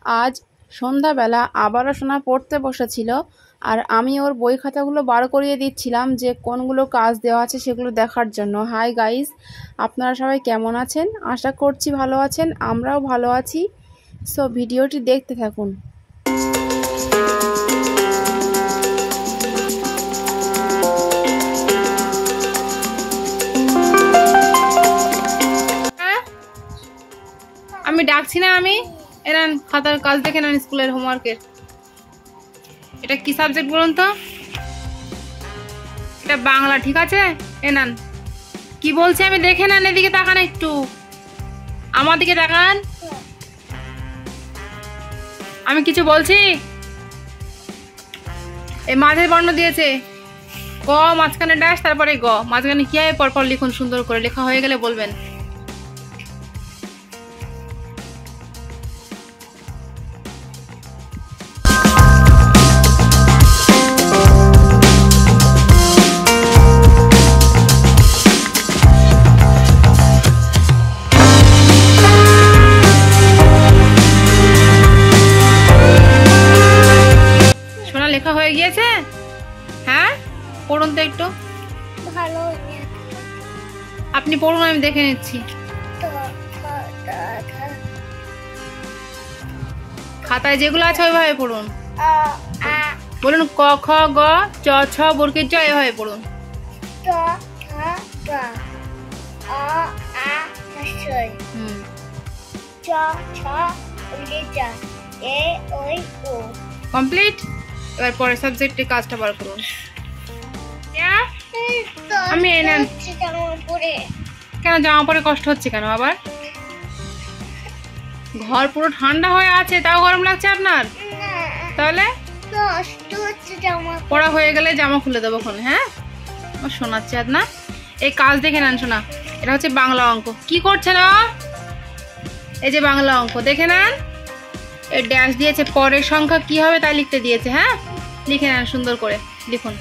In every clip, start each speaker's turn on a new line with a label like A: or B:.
A: আজ সন্ধ্যাবেলা আবারও সোনা পড়তে বসেছিল, আর আমি ওর বই খাতাগুলো বার করিয়ে দিচ্ছিলাম যে কোনগুলো কাজ দেওয়া আছে সেগুলো দেখার জন্য। হাই গাইস, আপনারা সবাই কেমন আছেন? আশা করছি ভালো আছেন, আমরাও ভালো আছি। সো ভিডিওটি দেখতে থাকুন। আমি ডাকছি না, আমি এনান খাতার কাজ দেখে নেন, স্কুলের হোমওয়ার্কের। এটা কি সাবজেক্ট বলুন তো? এটা বাংলা, ঠিক আছে? এনান কি বলছে আমি দেখে নেন, এদিকে তাকান, একটু আমার দিকে তাকান। আমি কিছু বলছি? এই মাঝের বর্ণ দিয়েছে ক, মাঝখানে ড্যাশ, তারপরে গ, মাঝখানে কি হয় পরপর লিখুন, সুন্দর করে লেখা হয়ে গেলে বলবেন। লেখা হয়ে গিয়েছে? হ্যাঁ, পড়ুন তো একটু।
B: ভালো,
A: আপনি পড়ুন, আমি দেখে নিচ্ছি। খাতায় যেগুলো আছে ওইভাবে পড়ুন। বলুন ক খ গ চ ছ বর্গের জ, এভাবে পড়ুন। কমপ্লিট। এবার পরের সাবজেক্টে কাজটা বার করুন। আমি কেন জামা পরে কষ্ট হচ্ছে কেন? আবার ঘর পুরো ঠান্ডা হয়ে আছে, তাও গরম লাগছে আপনার? তাহলে পড়া হয়ে গেলে জামা খুলে দেবো এখন। হ্যাঁ, শোনাচ্ছি আর না, এই কাজ দেখে নেন। শোনা, এটা হচ্ছে বাংলা অঙ্ক। কি করছে না? এই যে বাংলা অঙ্ক দেখে নেন, এর ড্যাশ দিয়েছে, পরের সংখ্যা কি হবে তাই লিখতে দিয়েছে। হ্যাঁ, লিখে নেন, সুন্দর করে লিখুন।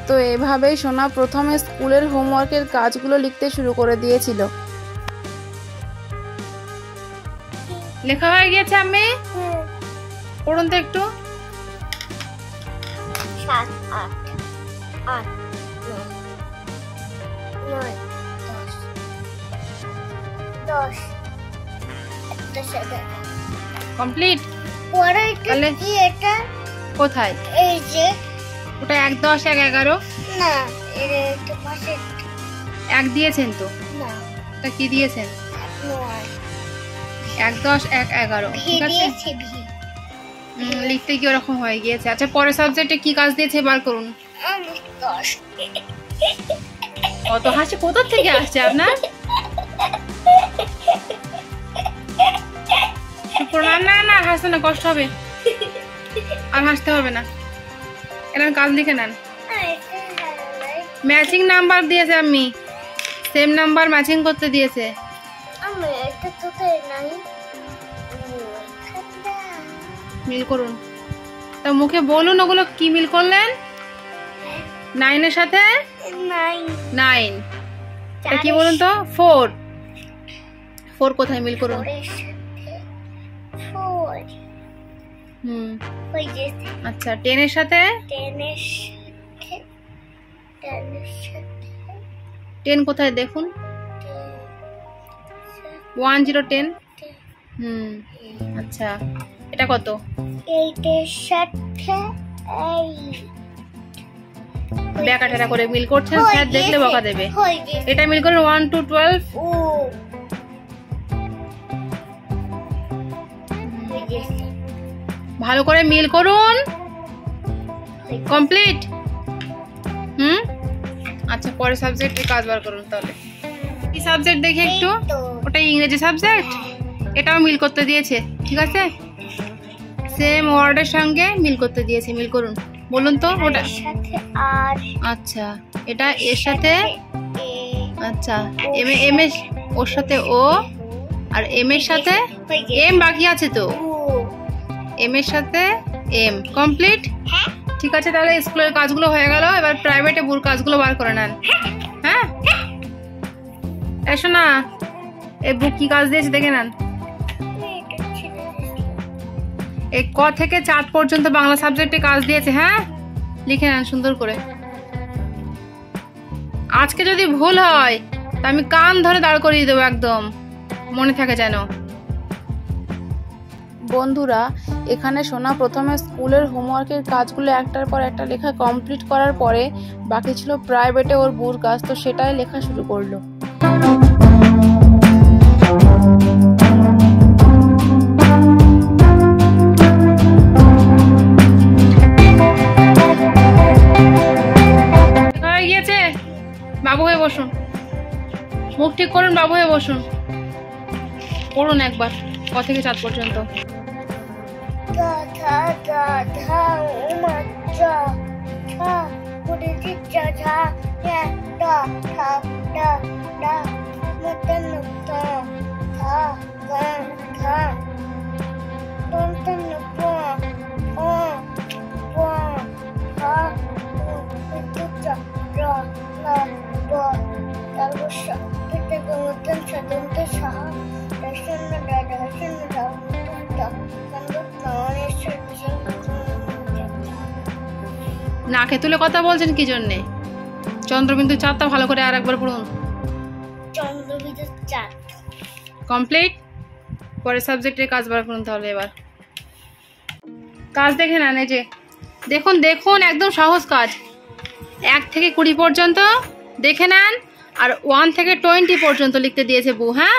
A: তো এভাবেই সোনা প্রথমে স্কুলের হোমওয়ার্কের কাজগুলো লিখতে শুরু করে দিয়েছিল। লেখা হয়ে গিয়েছে? আমি পড়ুন তো একটু।
B: 7 8 8 9 10
A: কমপ্লিট।
B: পরে কি এটা
A: কোথায়?
B: এই যে
A: ওটা 1 10 1 11।
B: না, এর একটু পাশে
A: 1 দিয়েছেন তো?
B: না,
A: এটা কি দিয়েছেন? 1 10 1 11, ঠিক আছে। লিখতে কি ওরকম হয়ে গিয়েছে। আচ্ছা, পরের সাবজেক্টে কি কাজ দিয়েছে বার করুন। কত হাসি কোথা থেকে আসছে আপনার? না না না, হাসতে না, কষ্ট হবে, আর হাসতে হবে না। এনার কাজ লিখে নেন। ম্যাচিং নাম্বার দিয়েছে, আমি সেম নাম্বার ম্যাচিং করতে দিয়েছে। মিল করুন। তা মুখে বলুন ওগুলো কি মিল করলেন। 9 এর সাথে 9, এটা কি বলুন তো? 4 কোথায় মিল করুন? আচ্ছা, 10 এর সাথে 10 কোথায় দেখুন? 1 0 10। আচ্ছা, এটা কত?
B: 8 এর সাথে 8।
A: ব্যাকাটারা করে মিল করছেন, স্যার দেখলে বকা দেবে। এটা মিল করুন 1 2 12। ভালো করে মিল করুন। কমপ্লিট। আচ্ছা, পরের সাবজেক্টে কাজ বার করুন তাহলে। কি সাবজেক্ট দেখি একটু? ওটা ইংরেজি সাবজেক্ট, এটাও মিল করতে দিয়েছে, ঠিক আছে। সেম ওয়ার্ডের সঙ্গে মিল করতে দিয়েছে, মিল করুন। বলুন তো ওটা। আচ্ছা, এটা এর সাথে, আচ্ছা এম এর ওর সাথে ও, আর এম এর সাথে এম বাকি আছে তো, এম এর সাথে এম। কমপ্লিট। ঠিক আছে, তাহলে স্কুলের কাজগুলো হয়ে গেল। এবার প্রাইভেটে বুর কাজগুলো বার করে নেন। হ্যাঁ, এসো না, এই বুক কি কাজ দিয়েছে দেখে নেন। এই ক থেকে 4 পর্যন্ত বাংলা সাবজেক্টে কাজ দিয়েছে। হ্যাঁ, লিখে নেন সুন্দর করে। আজকে যদি ভুল হয় তা আমি কান ধরে দাঁড় করিয়ে দেবো, একদম মনে থাকে যেন।
C: বন্ধুরা, এখানে সোনা প্রথমে স্কুলের হোমওয়ার্কের কাজগুলো একটার পর একটা লেখা কমপ্লিট করার পরে বাকি ছিল প্রাইভেটে ওর বুর কাজ, তো সেটাই লেখা শুরু করলো।
A: হয়ে গিয়েছে, বাবু হয়ে বসুন, মুখ ঠিক করুন, বাবু হয়ে বসুন, পড়ুন একবার ক থেকে 4 পর্যন্ত।
B: ধা ধা ধা উমাচা ছা পুরি চিচা ঝা ইয়া ডা ধা ডা ডা মতন তা ধা গা ধা তন্তন পা ও পা ধা চিচা রা না বা তারবসা তেতে গমতন ছদন্ত সহ দর্শন না দর্শন না
A: নাকে তুলে কথা বলছেন কি জন্যে? চন্দ্রবিন্দু চাঁদটা ভালো করে আর একবার পড়ুন।
B: চন্দ্রবিন্দু চাঁদ
A: কমপ্লিট। পরের সাবজেক্টের কাজ বার করুন তাহলে। এবার কাজ দেখে নেন, এই যে দেখুন দেখুন, একদম সহজ কাজ। 1 থেকে 20 পর্যন্ত দেখে নেন, আর 1 থেকে 20 পর্যন্ত লিখতে দিয়েছে বউ। হ্যাঁ,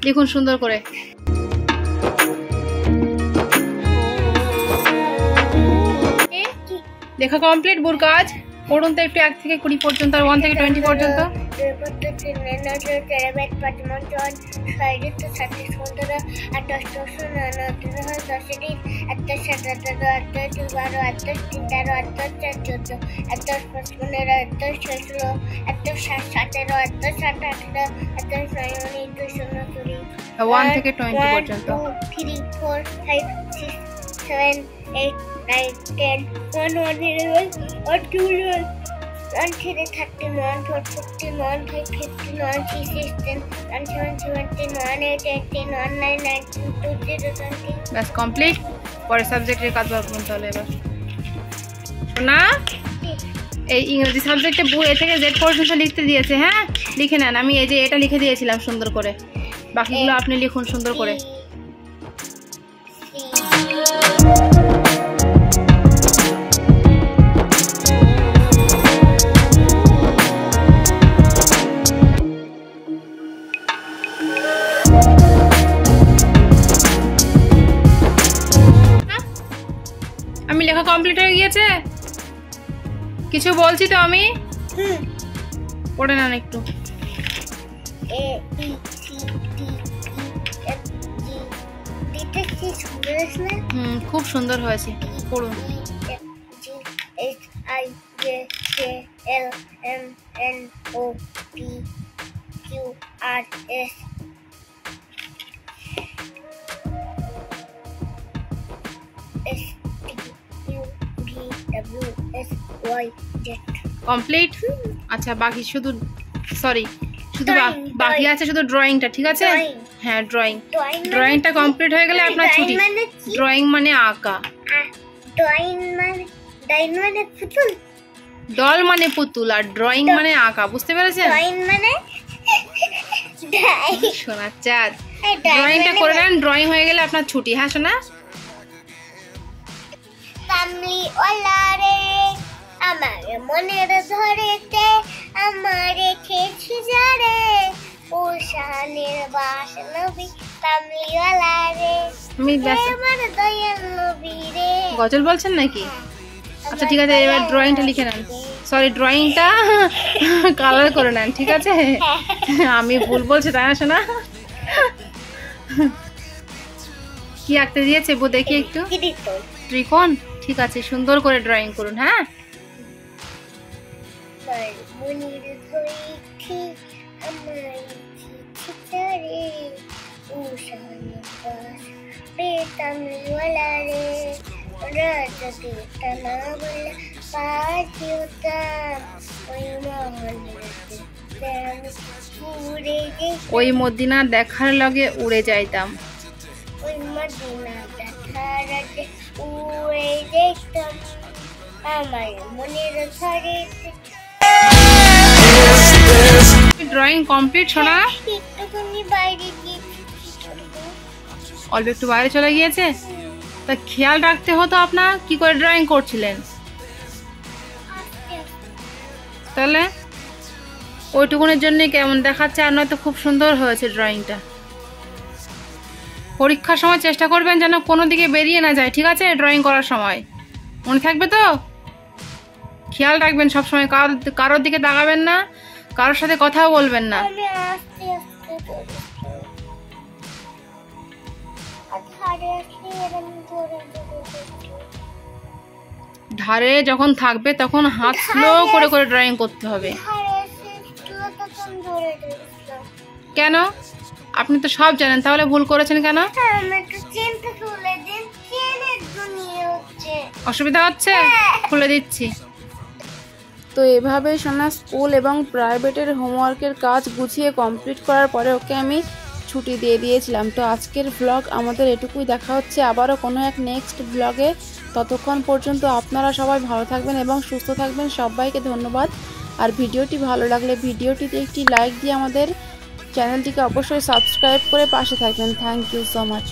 A: লিখুন সুন্দর করে। লেখা কমপ্লিট, বুর কাজ পড়ুন তো একটু। 1 থেকে 20 পর্যন্ত আর 1 থেকে 20 পর্যন্ত। ওয়ান থেকে 20 পর্যন্ত।
B: 3 4 5 6 7 8 9 10 1 1 11 1 2 1 3 13 1 4 14 1 5 15 1 6 16 1 7 17 1 8 18 1 9 19 2 0 20।
A: ব্যাস কমপ্লিট। পরের সাবজেক্টের কাজ বার করুন তাহলে। এবার না, এই ইংরেজি সাবজেক্টে বই এ থেকে জেড পর্যন্ত লিখতে দিয়েছে। হ্যাঁ, লিখে নেন। আমি এই যে এটা লিখে দিয়েছিলাম সুন্দর করে, বাকিগুলো আপনি লিখুন সুন্দর করে। আমি লেখা কমপ্লিট হয়ে গিয়েছে, কিছু বলছি তো আমি। পড়ে নেন একটু।
B: A B C D E F G দিতে কি সুন্দর আছে না?
A: খুব সুন্দর হয়েছে, পড়ুন।
B: E F G H I J K L M N O P Q R S S T U V W X Y Z।
A: Complete. আচ্ছা, বাকি শুধু সরি শুধু
B: Drawing,
A: বাকি
B: drawing.
A: আছে শুধু ড্রয়িংটা, ঠিক আছে?
B: Drawing.
A: হ্যাঁ, ড্রয়িং।
B: Drawing
A: ড্রয়িংটা কমপ্লিট হয়ে গেলে আপনার ছুটি।
B: মানে কি?
A: ড্রয়িং মানে আঁকা,
B: ড্রয়িং মানে পুতুল,
A: ডল মানে পুতুল, আর ড্রয়িং মানে আঁকা, বুঝতে পেরেছেন?
B: ড্রয়িং মানে
A: সোনার চাঁদ, ড্রয়িংটা করে নেন। ড্রয়িং হয়ে গেলে আপনার ছুটি। হ্যাঁ সোনা?
B: কামলিওয়ালা রে আমার মনের ধরেতে আমার রেখেছি যারে ওশানের বাসনবী কামলিওয়ালা রে
A: আমি
B: আমার দয়াল নবী রে।
A: গজল বলছেন নাকি? আচ্ছা ঠিক আছে, এবার ড্রয়িংটা লিখে নেন। সরি, ড্রয়িংটা কালার করে নেন, ঠিক আছে? আমি ভুল বলছি তাই না সোনা? কি আঁকতে দিয়েছে বউ দেখি একটু? ত্রিকোণ, ঠিক আছে, সুন্দর করে ড্রয়িং করুন। হ্যাঁ,
B: মনির ধরেছি আমার চিঠিটারে ওশানের বাস কামলিওয়ালা রে রাজা দেবতা না বলে পাঠিওতাম ওই মহলের
A: ওই মদিনা দেখার লগে উড়ে যাইতাম।
B: ওই মদিনা দেখা সারা যে উড়ে দেখতাম আমার মনের ঘরে।
A: ড্রয়িং কমপ্লিট শোনা?
B: একটুখানি বাইরে গিয়ে
A: অল্প একটু বাইরে চলে গিয়েছে, তা খেয়াল রাখতে হতো আপনার কি করে ড্রয়িং করছিলেন। তাহলে ওইটুকুনের জন্যই কেমন দেখাচ্ছে, আর নয়তো খুব সুন্দর হয়েছে ড্রয়িংটা। পরীক্ষার সময় চেষ্টা করবেন যেন কোনো দিকে বেরিয়ে না যায়, ঠিক আছে? ড্রয়িং করার সময় মনে থাকবে তো? খেয়াল রাখবেন সবসময়, কারোর দিকে তাকাবেন না, কারোর সাথে কথাও বলবেন না।
B: আমি আস্তে আস্তে করি। আর ধারে আসলে এরকম জোরে জোরে করছি।
A: ধারে যখন থাকবে তখন হাত স্লো করে করে ড্রয়িং করতে হবে।
B: ধারে এসে তখন জোরে দিচ্ছিলাম।
A: কেন? আপনি তো সব জানেন, তাহলে ভুল করেছেন কেন?
B: আমি একটু চেনটা খুলে দিন, চেনের দুনিয়া হচ্ছে।
A: অসুবিধা হচ্ছে? খুলে দিচ্ছি।
C: তো এভাবে সোনা স্কুল এবং প্রাইভেটের হোমওয়ার্কের কাজ গুছিয়ে কমপ্লিট করার পরে ওকে আমি ছুটি দিয়ে দিয়েছিলাম। তো আজকের ব্লগ আমাদের এটুকুই, দেখা হচ্ছে আবারও কোনো এক নেক্সট ব্লগে। ততক্ষণ পর্যন্ত আপনারা সবাই ভালো থাকবেন এবং সুস্থ থাকবেন। সবাইকে ধন্যবাদ। আর ভিডিওটি ভালো লাগলে ভিডিওটিতে একটি লাইক দিয়ে আমাদের চ্যানেলটিকে অবশ্যই সাবস্ক্রাইব করে পাশে থাকবেন। Thank you so much.